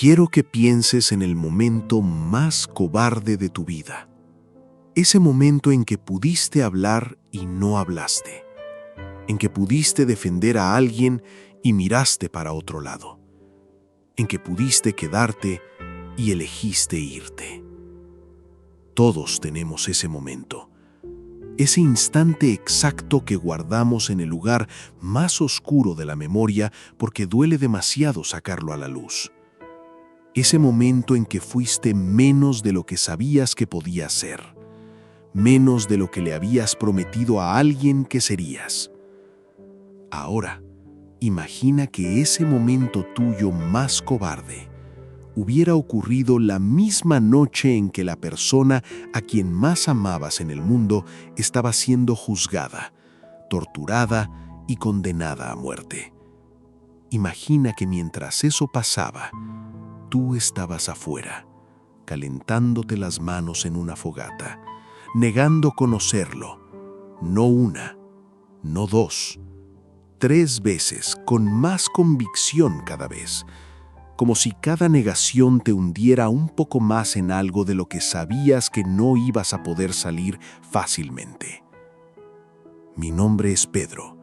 quiero que pienses en el momento más cobarde de tu vida. Ese momento en que pudiste hablar y no hablaste. En que pudiste defender a alguien y miraste para otro lado. En que pudiste quedarte y elegiste irte. Todos tenemos ese momento. Ese instante exacto que guardamos en el lugar más oscuro de la memoria porque duele demasiado sacarlo a la luz. Ese momento en que fuiste menos de lo que sabías que podías ser. Menos de lo que le habías prometido a alguien que serías. Ahora, imagina que ese momento tuyo más cobarde hubiera ocurrido la misma noche en que la persona a quien más amabas en el mundo estaba siendo juzgada, torturada y condenada a muerte. Imagina que mientras eso pasaba, tú estabas afuera, calentándote las manos en una fogata, negando conocerlo, no una, no dos, 3 veces, con más convicción cada vez, como si cada negación te hundiera un poco más en algo de lo que sabías que no ibas a poder salir fácilmente. Mi nombre es Pedro,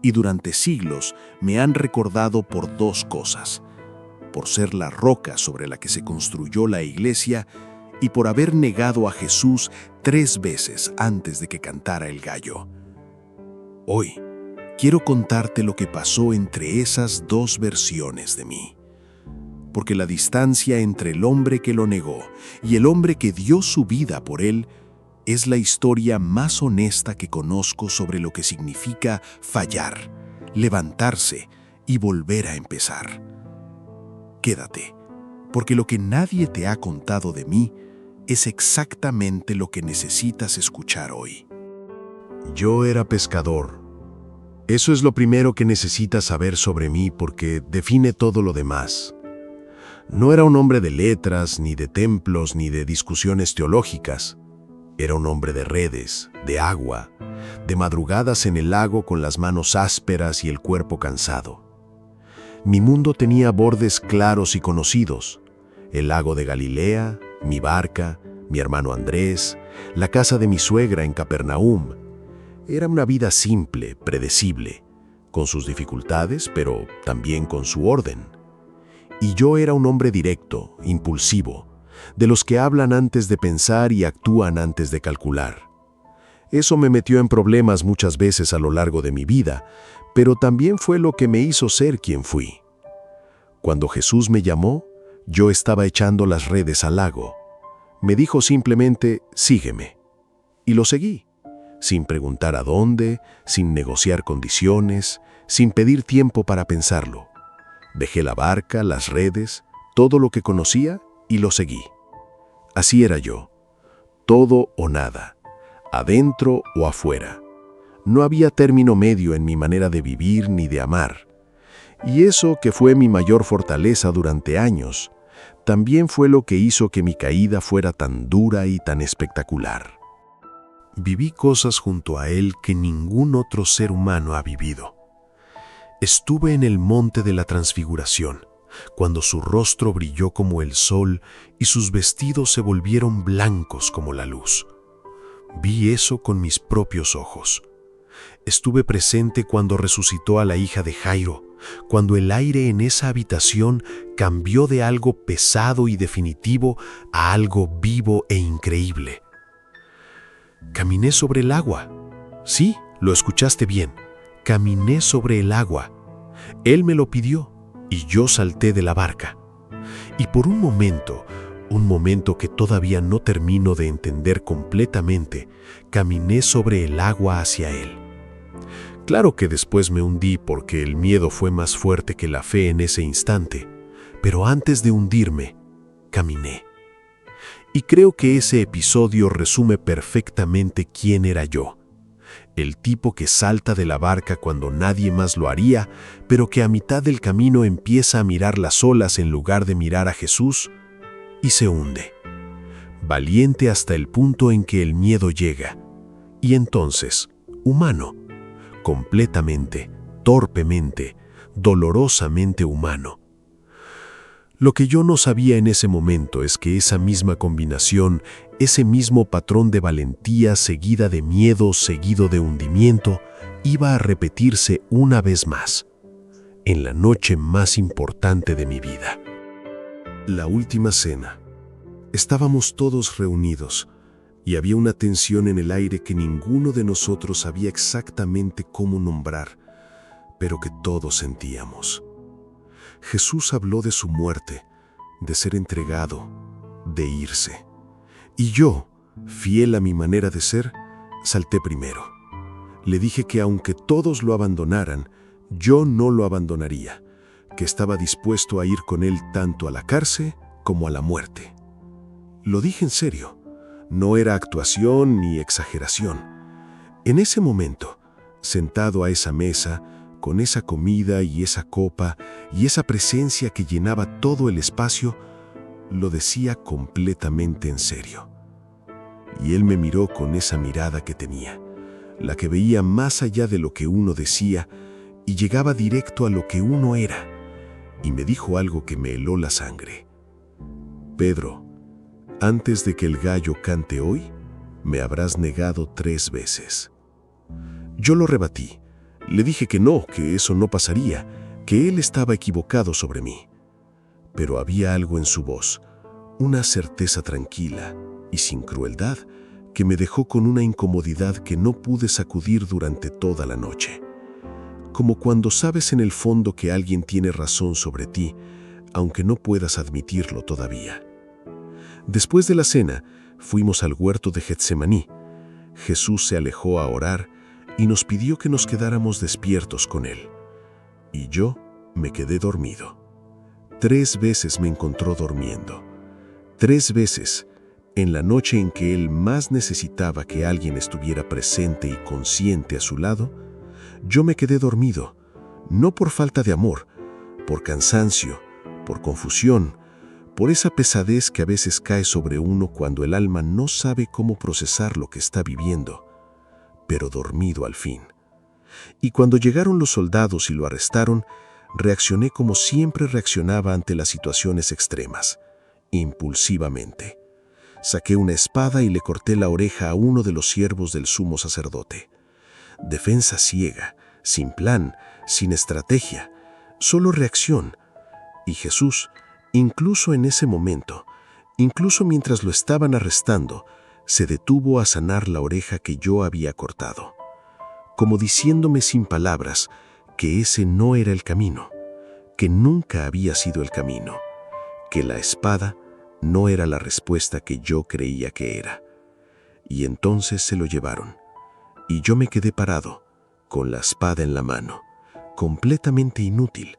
y durante siglos me han recordado por 2 cosas: por ser la roca sobre la que se construyó la iglesia y por haber negado a Jesús 3 veces antes de que cantara el gallo. Hoy quiero contarte lo que pasó entre esas 2 versiones de mí. Porque la distancia entre el hombre que lo negó y el hombre que dio su vida por él es la historia más honesta que conozco sobre lo que significa fallar, levantarse y volver a empezar. Quédate, porque lo que nadie te ha contado de mí es exactamente lo que necesitas escuchar hoy. Yo era pescador. Eso es lo primero que necesitas saber sobre mí porque define todo lo demás. No era un hombre de letras, ni de templos, ni de discusiones teológicas. Era un hombre de redes, de agua, de madrugadas en el lago con las manos ásperas y el cuerpo cansado. Mi mundo tenía bordes claros y conocidos: el lago de Galilea, mi barca, mi hermano Andrés, la casa de mi suegra en Capernaum. Era una vida simple, predecible, con sus dificultades, pero también con su orden. Y yo era un hombre directo, impulsivo, de los que hablan antes de pensar y actúan antes de calcular. Eso me metió en problemas muchas veces a lo largo de mi vida, pero también fue lo que me hizo ser quien fui. Cuando Jesús me llamó, yo estaba echando las redes al lago. Me dijo simplemente: sígueme. Y lo seguí, sin preguntar a dónde, sin negociar condiciones, sin pedir tiempo para pensarlo. Dejé la barca, las redes, todo lo que conocía y lo seguí. Así era yo, todo o nada, adentro o afuera. No había término medio en mi manera de vivir ni de amar. Y eso, que fue mi mayor fortaleza durante años, también fue lo que hizo que mi caída fuera tan dura y tan espectacular. Viví cosas junto a él que ningún otro ser humano ha vivido. Estuve en el monte de la Transfiguración, cuando su rostro brilló como el sol y sus vestidos se volvieron blancos como la luz. Vi eso con mis propios ojos. Estuve presente cuando resucitó a la hija de Jairo, cuando el aire en esa habitación cambió de algo pesado y definitivo a algo vivo e increíble. Caminé sobre el agua. Sí, lo escuchaste bien. Caminé sobre el agua. Él me lo pidió y yo salté de la barca. Y por un momento que todavía no termino de entender completamente, caminé sobre el agua hacia él. Claro que después me hundí porque el miedo fue más fuerte que la fe en ese instante, pero antes de hundirme, caminé. Y creo que ese episodio resume perfectamente quién era yo. El tipo que salta de la barca cuando nadie más lo haría, pero que a mitad del camino empieza a mirar las olas en lugar de mirar a Jesús y se hunde. Valiente hasta el punto en que el miedo llega. Y entonces, humano. Completamente, torpemente, dolorosamente humano. Lo que yo no sabía en ese momento es que esa misma combinación, ese mismo patrón de valentía seguida de miedo, seguido de hundimiento, iba a repetirse una vez más, en la noche más importante de mi vida. La última cena. Estábamos todos reunidos y había una tensión en el aire que ninguno de nosotros sabía exactamente cómo nombrar, pero que todos sentíamos. Jesús habló de su muerte, de ser entregado, de irse. Y yo, fiel a mi manera de ser, salté primero. Le dije que aunque todos lo abandonaran, yo no lo abandonaría, que estaba dispuesto a ir con él tanto a la cárcel como a la muerte. Lo dije en serio, no era actuación ni exageración. En ese momento, sentado a esa mesa, con esa comida y esa copa y esa presencia que llenaba todo el espacio, lo decía completamente en serio. Y él me miró con esa mirada que tenía, la que veía más allá de lo que uno decía y llegaba directo a lo que uno era, y me dijo algo que me heló la sangre. Pedro, antes de que el gallo cante hoy, me habrás negado 3 veces. Yo lo rebatí. Le dije que no, que eso no pasaría, que él estaba equivocado sobre mí. Pero había algo en su voz, una certeza tranquila y sin crueldad, que me dejó con una incomodidad que no pude sacudir durante toda la noche. Como cuando sabes en el fondo que alguien tiene razón sobre ti, aunque no puedas admitirlo todavía. Después de la cena, fuimos al huerto de Getsemaní. Jesús se alejó a orar y nos pidió que nos quedáramos despiertos con él. Y yo me quedé dormido. 3 veces me encontró durmiendo. 3 veces, en la noche en que él más necesitaba que alguien estuviera presente y consciente a su lado, yo me quedé dormido, no por falta de amor, por cansancio, por confusión, por esa pesadez que a veces cae sobre uno cuando el alma no sabe cómo procesar lo que está viviendo, pero dormido al fin. Y cuando llegaron los soldados y lo arrestaron, reaccioné como siempre reaccionaba ante las situaciones extremas, impulsivamente. Saqué una espada y le corté la oreja a uno de los siervos del sumo sacerdote. Defensa ciega, sin plan, sin estrategia, solo reacción. Y Jesús, incluso en ese momento, incluso mientras lo estaban arrestando, se detuvo a sanar la oreja que yo había cortado, como diciéndome sin palabras que ese no era el camino, que nunca había sido el camino, que la espada no era la respuesta que yo creía que era. Y entonces se lo llevaron, y yo me quedé parado, con la espada en la mano, completamente inútil,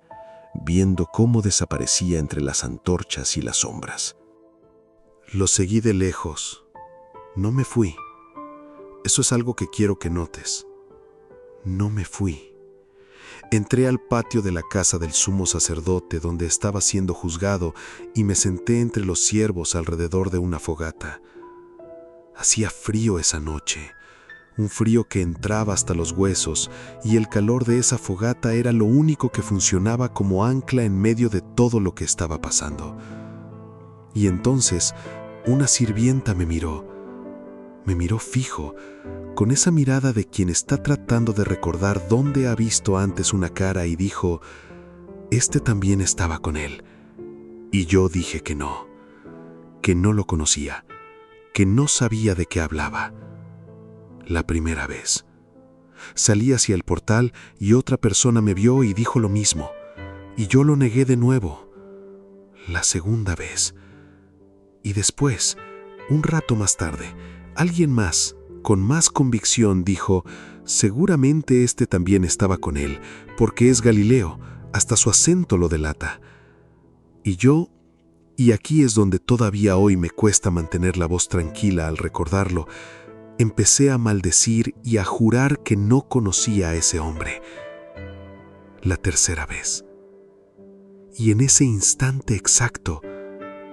viendo cómo desaparecía entre las antorchas y las sombras. Lo seguí de lejos. No me fui. Eso es algo que quiero que notes. No me fui. Entré al patio de la casa del sumo sacerdote donde estaba siendo juzgado y me senté entre los siervos alrededor de una fogata. Hacía frío esa noche, un frío que entraba hasta los huesos, y el calor de esa fogata era lo único que funcionaba como ancla en medio de todo lo que estaba pasando. Y entonces una sirvienta me miró fijo, con esa mirada de quien está tratando de recordar dónde ha visto antes una cara, y dijo: «Este también estaba con él». Y yo dije que no lo conocía, que no sabía de qué hablaba. La primera vez. Salí hacia el portal y otra persona me vio y dijo lo mismo, y yo lo negué de nuevo. La segunda vez. Y después, un rato más tarde, alguien más, con más convicción, dijo: «Seguramente este también estaba con él, porque es Galileo, hasta su acento lo delata». Y aquí es donde todavía hoy me cuesta mantener la voz tranquila al recordarlo, empecé a maldecir y a jurar que no conocía a ese hombre. La tercera vez. Y en ese instante exacto,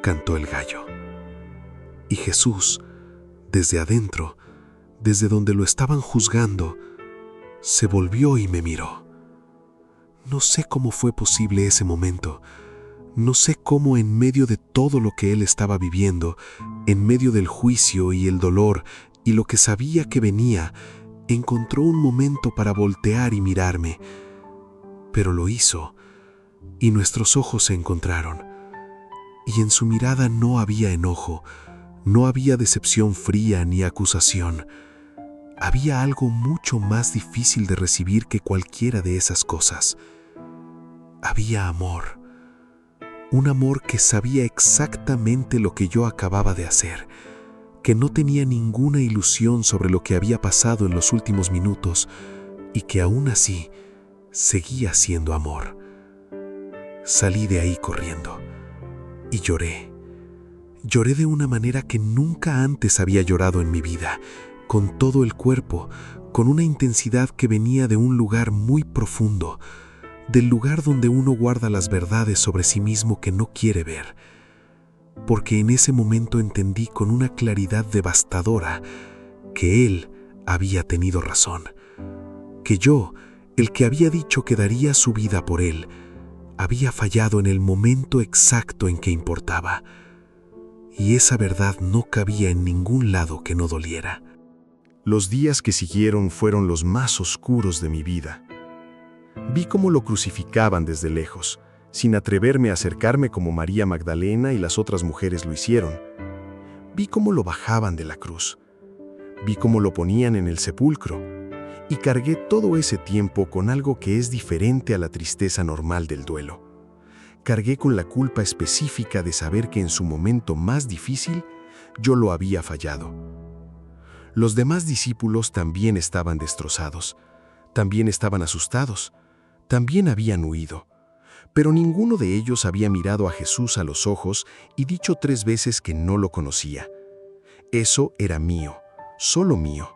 cantó el gallo. Y Jesús, desde adentro, desde donde lo estaban juzgando, se volvió y me miró. No sé cómo fue posible ese momento. No sé cómo en medio de todo lo que él estaba viviendo, en medio del juicio y el dolor y lo que sabía que venía, encontró un momento para voltear y mirarme. Pero lo hizo, y nuestros ojos se encontraron. Y en su mirada no había enojo, no había decepción fría ni acusación. Había algo mucho más difícil de recibir que cualquiera de esas cosas. Había amor. Un amor que sabía exactamente lo que yo acababa de hacer, que no tenía ninguna ilusión sobre lo que había pasado en los últimos minutos y que aún así seguía siendo amor. Salí de ahí corriendo y lloré. Lloré de una manera que nunca antes había llorado en mi vida, con todo el cuerpo, con una intensidad que venía de un lugar muy profundo, del lugar donde uno guarda las verdades sobre sí mismo que no quiere ver. Porque en ese momento entendí con una claridad devastadora que él había tenido razón, que yo, el que había dicho que daría su vida por él, había fallado en el momento exacto en que importaba. Y esa verdad no cabía en ningún lado que no doliera. Los días que siguieron fueron los más oscuros de mi vida. Vi cómo lo crucificaban desde lejos, sin atreverme a acercarme como María Magdalena y las otras mujeres lo hicieron. Vi cómo lo bajaban de la cruz. Vi cómo lo ponían en el sepulcro. Y cargué todo ese tiempo con algo que es diferente a la tristeza normal del duelo. Cargué con la culpa específica de saber que en su momento más difícil yo lo había fallado. Los demás discípulos también estaban destrozados, también estaban asustados, también habían huido, pero ninguno de ellos había mirado a Jesús a los ojos y dicho 3 veces que no lo conocía. Eso era mío, solo mío.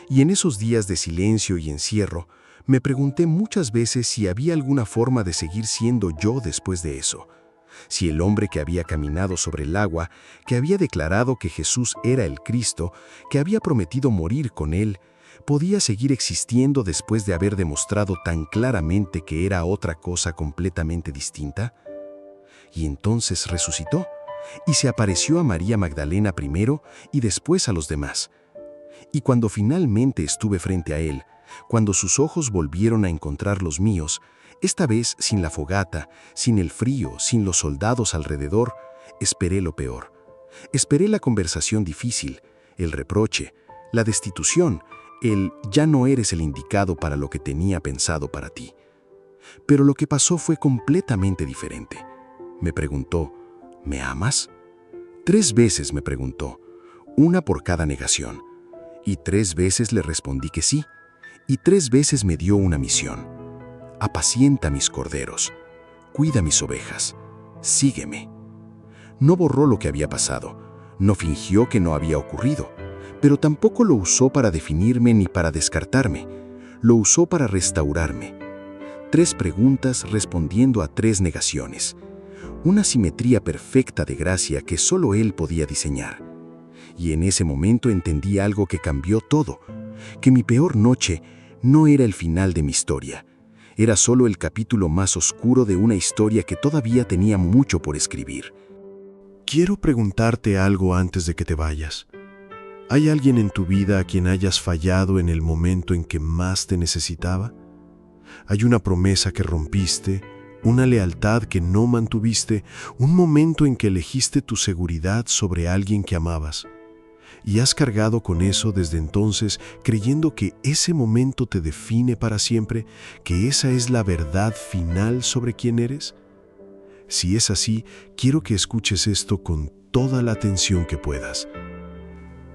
Y en esos días de silencio y encierro, me pregunté muchas veces si había alguna forma de seguir siendo yo después de eso. Si el hombre que había caminado sobre el agua, que había declarado que Jesús era el Cristo, que había prometido morir con él, podía seguir existiendo después de haber demostrado tan claramente que era otra cosa completamente distinta. Y entonces resucitó, y se apareció a María Magdalena primero y después a los demás. Y cuando finalmente estuve frente a él, cuando sus ojos volvieron a encontrar los míos, esta vez sin la fogata, sin el frío, sin los soldados alrededor, esperé lo peor. Esperé la conversación difícil, el reproche, la destitución, el «ya no eres el indicado para lo que tenía pensado para ti». Pero lo que pasó fue completamente diferente. Me preguntó, ¿me amas? 3 veces me preguntó, una por cada negación. Y 3 veces le respondí que sí. Y 3 veces me dio una misión. Apacienta mis corderos, cuida mis ovejas, sígueme. No borró lo que había pasado, no fingió que no había ocurrido, pero tampoco lo usó para definirme ni para descartarme, lo usó para restaurarme. 3 preguntas respondiendo a 3 negaciones. Una simetría perfecta de gracia que solo él podía diseñar. Y en ese momento entendí algo que cambió todo, que mi peor noche no era el final de mi historia, era solo el capítulo más oscuro de una historia que todavía tenía mucho por escribir. Quiero preguntarte algo antes de que te vayas. ¿Hay alguien en tu vida a quien hayas fallado en el momento en que más te necesitaba? ¿Hay una promesa que rompiste, una lealtad que no mantuviste, un momento en que elegiste tu seguridad sobre alguien que amabas? Y has cargado con eso desde entonces, creyendo que ese momento te define para siempre, que esa es la verdad final sobre quién eres. Si es así, quiero que escuches esto con toda la atención que puedas.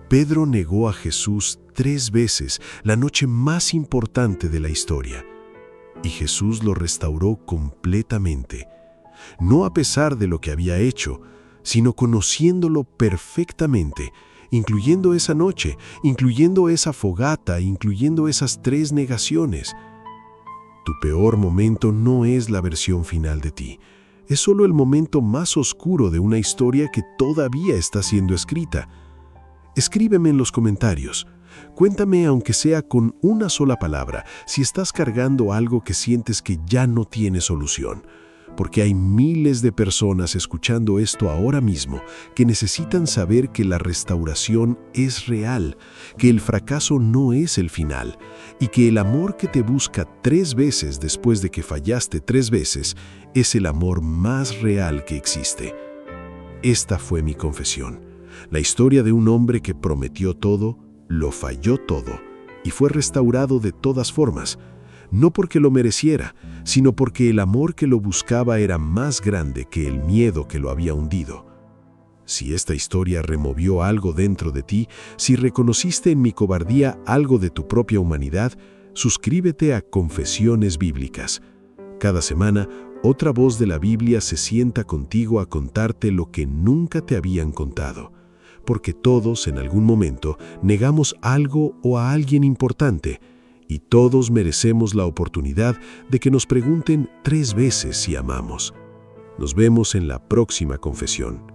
Pedro negó a Jesús 3 veces, la noche más importante de la historia, y Jesús lo restauró completamente, no a pesar de lo que había hecho, sino conociéndolo perfectamente, incluyendo esa noche, incluyendo esa fogata, incluyendo esas 3 negaciones. Tu peor momento no es la versión final de ti. Es solo el momento más oscuro de una historia que todavía está siendo escrita. Escríbeme en los comentarios. Cuéntame, aunque sea con una sola palabra, si estás cargando algo que sientes que ya no tiene solución. porque hay miles de personas escuchando esto ahora mismo que necesitan saber que la restauración es real, que el fracaso no es el final y que el amor que te busca 3 veces después de que fallaste 3 veces es el amor más real que existe. Esta fue mi confesión, la historia de un hombre que prometió todo, lo falló todo y fue restaurado de todas formas, no porque lo mereciera, sino porque el amor que lo buscaba era más grande que el miedo que lo había hundido. Si esta historia removió algo dentro de ti, si reconociste en mi cobardía algo de tu propia humanidad, suscríbete a Confesiones Bíblicas. Cada semana, otra voz de la Biblia se sienta contigo a contarte lo que nunca te habían contado, porque todos en algún momento negamos algo o a alguien importante, y todos merecemos la oportunidad de que nos pregunten 3 veces si amamos. Nos vemos en la próxima confesión.